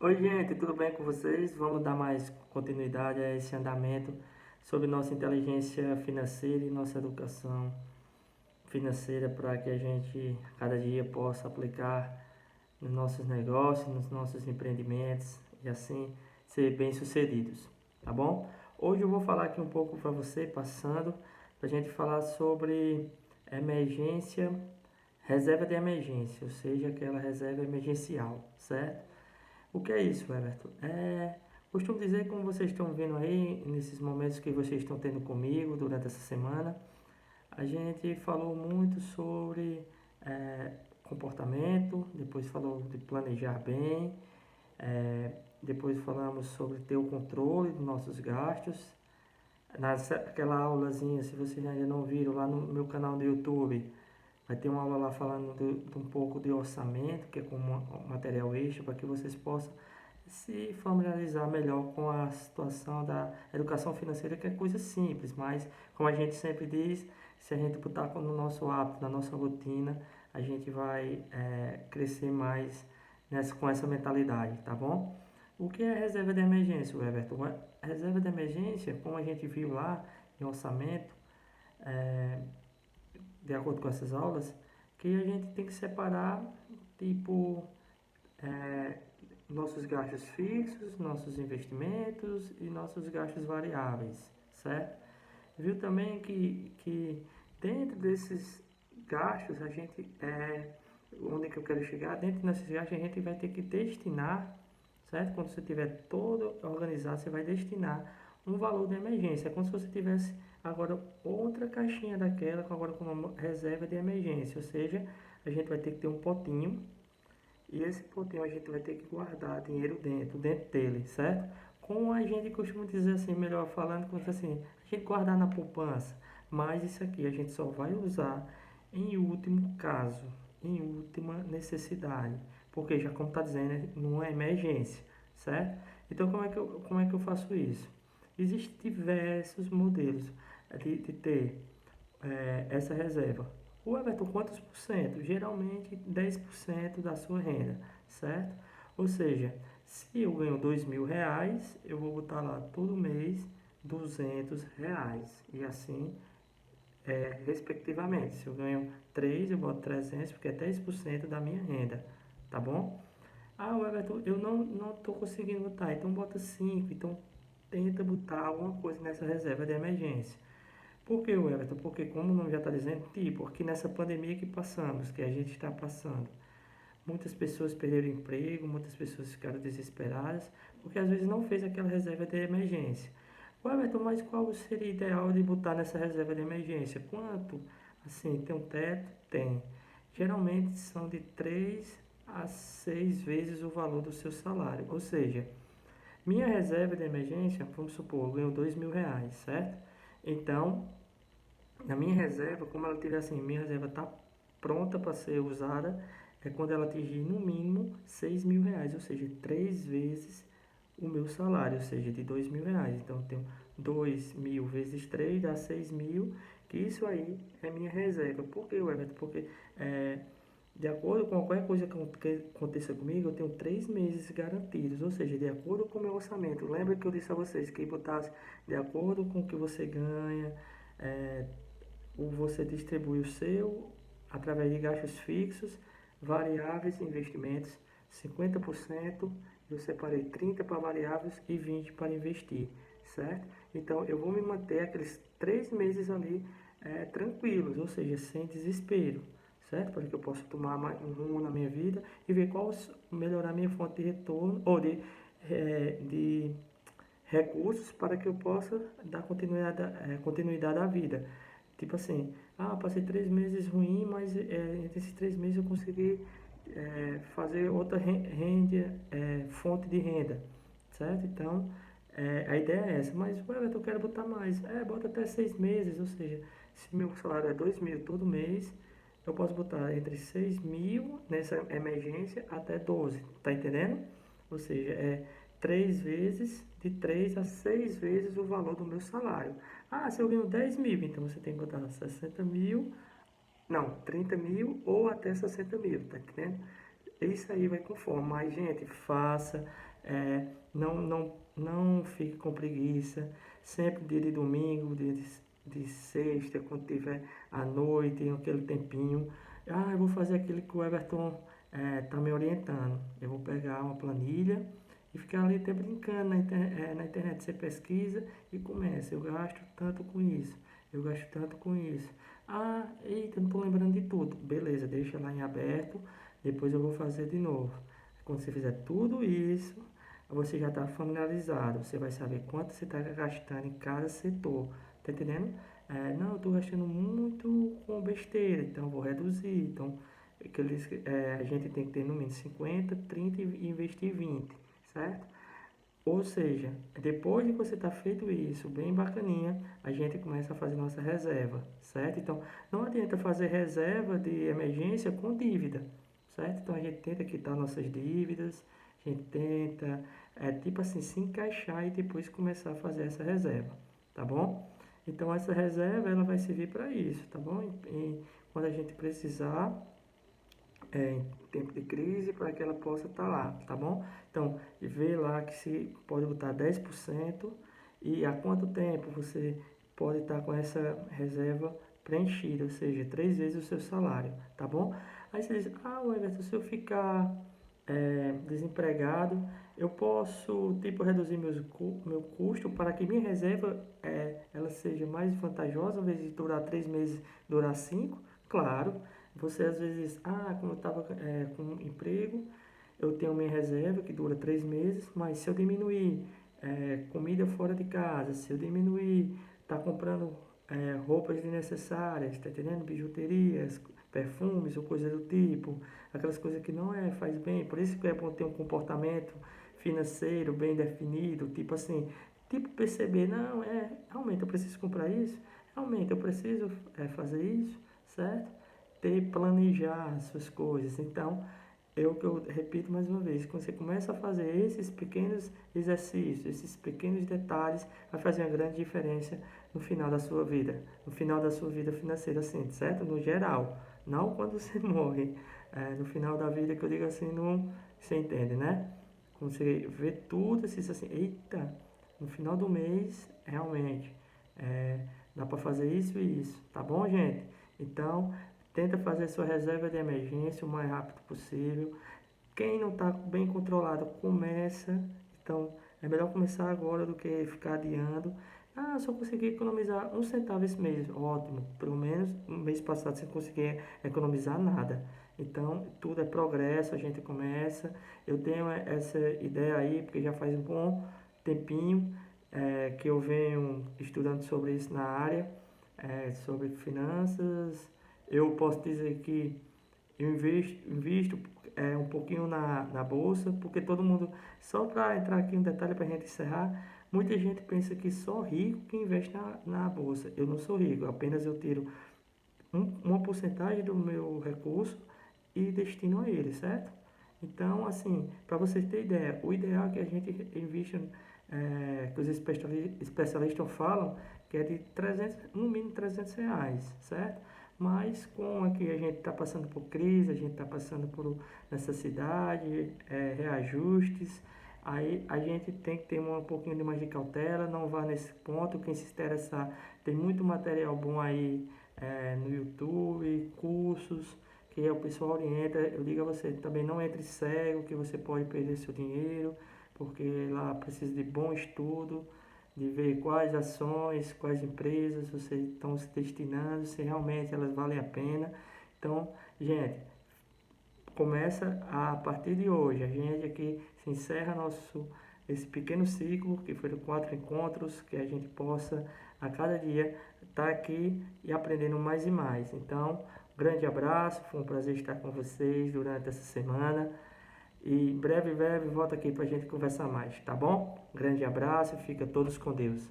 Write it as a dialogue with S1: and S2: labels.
S1: Oi, gente, tudo bem com vocês? Vamos dar mais continuidade a esse andamento sobre nossa inteligência financeira e nossa educação financeira para que a gente cada dia possa aplicar nos nossos negócios, nos nossos empreendimentos e assim ser bem-sucedidos, tá bom? Hoje eu vou falar aqui um pouco para você, passando, para a gente falar sobre emergência, reserva de emergência, ou seja, aquela reserva emergencial, certo? O que é isso, Everton? Costumo dizer, como vocês estão vendo aí, nesses momentos que vocês estão tendo comigo durante essa semana, a gente falou muito sobre comportamento, depois falou de planejar bem, depois falamos sobre ter o controle dos nossos gastos. Naquela aulazinha, se vocês ainda não viram, lá no meu canal do YouTube, vai ter uma aula lá falando de um pouco de orçamento, que é como um material extra, para que vocês possam se familiarizar melhor com a situação da educação financeira, que é coisa simples, mas como a gente sempre diz, se a gente botar no nosso hábito, na nossa rotina, a gente vai crescer mais com essa mentalidade, tá bom? O que é reserva de emergência, Everton? A reserva de emergência, como a gente viu lá em orçamento, é, de acordo com essas aulas, que a gente tem que separar, tipo, é, nossos gastos fixos, nossos investimentos e nossos gastos variáveis, certo? Viu também que dentro desses gastos, a gente, onde é que eu quero chegar, dentro desses gastos a gente vai ter que destinar, certo? Quando você tiver todo organizado, você vai destinar um valor de emergência. É como se você tivesse agora outra caixinha daquela, agora com uma reserva de emergência, ou seja, a gente vai ter que ter um potinho e esse potinho a gente vai ter que guardar dinheiro dentro dele, certo? Como a gente costuma dizer assim, melhor falando, como assim, a gente guardar na poupança, mas isso aqui a gente só vai usar em último caso, em última necessidade, porque já como está dizendo, não é emergência, certo? Então como é que eu faço isso? Existem diversos modelos de ter essa reserva. O Everton, quantos por cento? Geralmente 10% da sua renda, certo? Ou seja, se eu ganho R$ 2.000, eu vou botar lá todo mês R$ 200 e assim respectivamente. Se eu ganho 3, eu boto 300 porque é 10% da minha renda, tá bom? Ah, Everton, eu não estou conseguindo botar, então bota 5, então tenta botar alguma coisa nessa reserva de emergência. Por que, Everton? Porque, como o nome já está dizendo, tipo, aqui nessa pandemia que passamos, que a gente está passando, muitas pessoas perderam emprego, muitas pessoas ficaram desesperadas, porque às vezes não fez aquela reserva de emergência. O Everton, mas qual seria ideal de botar nessa reserva de emergência? Quanto? Assim, tem um teto? Tem. Geralmente são de 3 a 6 vezes o valor do seu salário. Ou seja, minha reserva de emergência, vamos supor, eu ganho R$ 2.000, certo? Então, na minha reserva, como ela tiver assim, minha reserva está pronta para ser usada, é quando ela atingir no mínimo R$ 6.000, ou seja, 3 vezes o meu salário, ou seja, de R$ 2.000. Então eu tenho 2.000 vezes 3 dá 6.000, que isso aí é minha reserva. Por que, Everton? Porque de acordo com qualquer coisa que aconteça comigo, eu tenho 3 meses garantidos, ou seja, de acordo com o meu orçamento. Lembra que eu disse a vocês que botasse de acordo com o que você ganha, é, ou você distribui o seu através de gastos fixos, variáveis, investimentos, 50%, eu separei 30% para variáveis e 20% para investir, certo? Então eu vou me manter aqueles 3 meses ali tranquilos, ou seja, sem desespero, certo? Para que eu possa tomar um rumo na minha vida e ver qual melhorar minha fonte de retorno ou de recursos para que eu possa dar continuidade à vida. Tipo assim, passei 3 meses ruim, mas entre esses 3 meses eu consegui fazer outra fonte de renda, certo? Então, a ideia é essa. Mas, eu quero botar mais. Bota até 6 meses, ou seja, se meu salário é 2.000 todo mês, eu posso botar entre 6.000 nessa emergência até 12, tá entendendo? Ou seja, é 3 vezes, de 3 a 6 vezes o valor do meu salário. Se eu ganho 10.000, então você tem que botar 60.000, não, 30.000 ou até 60.000, tá entendendo? Isso aí vai com fome, mas gente, faça, não fique com preguiça, sempre dia de domingo, de sexta, quando tiver à noite, aquele tempinho, eu vou fazer aquilo que o Everton tá me orientando, eu vou pegar uma planilha e ficar ali até brincando na internet, você pesquisa e começa, eu gasto tanto com isso, eu gasto tanto com isso, eita, não tô lembrando de tudo, beleza, deixa lá em aberto, depois eu vou fazer de novo. Quando você fizer tudo isso, você já está familiarizado. Você vai saber quanto você está gastando em cada setor. Tá entendendo? Não, eu estou gastando muito com besteira, então eu vou reduzir. Então, a gente tem que ter no mínimo 50, 30 e investir 20, certo? Ou seja, depois de você estar feito isso, bem bacaninha, a gente começa a fazer nossa reserva, certo? Então, não adianta fazer reserva de emergência com dívida, certo? Então, a gente tenta quitar nossas dívidas, a gente tenta, tipo assim, se encaixar e depois começar a fazer essa reserva, tá bom? Então, essa reserva, ela vai servir para isso, tá bom? Quando a gente precisar, em tempo de crise para que ela possa estar lá, tá bom? Então, vê lá que se pode botar 10% e há quanto tempo você pode estar com essa reserva preenchida, ou seja, 3 vezes o seu salário, tá bom? Aí você diz, Everton, se eu ficar desempregado, eu posso, tipo, reduzir meu custo para que minha reserva ela seja mais vantajosa, ao invés de durar 3 meses, durar 5? Claro, você às vezes, como eu estava com um emprego, eu tenho minha reserva que dura 3 meses, mas se eu diminuir comida fora de casa, se eu diminuir, tá comprando roupas desnecessárias, tá entendendo? Bijuterias, perfumes ou coisa do tipo, aquelas coisas que não faz bem. Por isso que é bom ter um comportamento financeiro bem definido, tipo assim, tipo perceber, não, realmente eu preciso comprar isso, realmente eu preciso fazer isso, certo? Planejar as suas coisas. Então, é o que eu repito mais uma vez, quando você começa a fazer esses pequenos exercícios, esses pequenos detalhes, vai fazer uma grande diferença no final da sua vida, no final da sua vida financeira, assim, certo? No geral, não quando você morre, no final da vida, que eu digo assim, não, você entende, né? Quando você vê tudo, você diz assim, eita, no final do mês, realmente, é, dá para fazer isso e isso, tá bom, gente? Então, tenta fazer sua reserva de emergência o mais rápido possível. Quem não está bem controlado, começa. Então, é melhor começar agora do que ficar adiando. Só consegui economizar 1 centavo esse mês. Ótimo. Pelo menos no mês passado você conseguia economizar nada. Então, tudo é progresso, a gente começa. Eu tenho essa ideia aí, porque já faz um bom tempinho que eu venho estudando sobre isso na área, sobre finanças. Eu posso dizer que eu invisto um pouquinho na bolsa, porque todo mundo, só para entrar aqui um detalhe para a gente encerrar, muita gente pensa que só rico que investe na bolsa. Eu não sou rico, apenas eu tiro uma porcentagem do meu recurso e destino a ele, certo? Então, assim, para vocês terem ideia, o ideal é que a gente invista, que os especialistas falam, que é de 300, no mínimo R$ 300, certo? Mas com aqui a gente está passando por crise, a gente está passando por necessidade, reajustes, aí a gente tem que ter um pouquinho de mais de cautela, não vá nesse ponto, quem se interessar, tem muito material bom aí no YouTube, cursos, que o pessoal orienta. Eu digo a você, também não entre cego, que você pode perder seu dinheiro, porque lá precisa de bom estudo, de ver quais ações, quais empresas vocês estão se destinando, se realmente elas valem a pena. Então, gente, começa a partir de hoje. A gente aqui se encerra esse pequeno ciclo, que foram 4 encontros, que a gente possa a cada dia estar aqui e aprendendo mais e mais. Então, um grande abraço, foi um prazer estar com vocês durante essa semana. E breve, volta aqui para a gente conversar mais, tá bom? Um grande abraço, fica todos com Deus.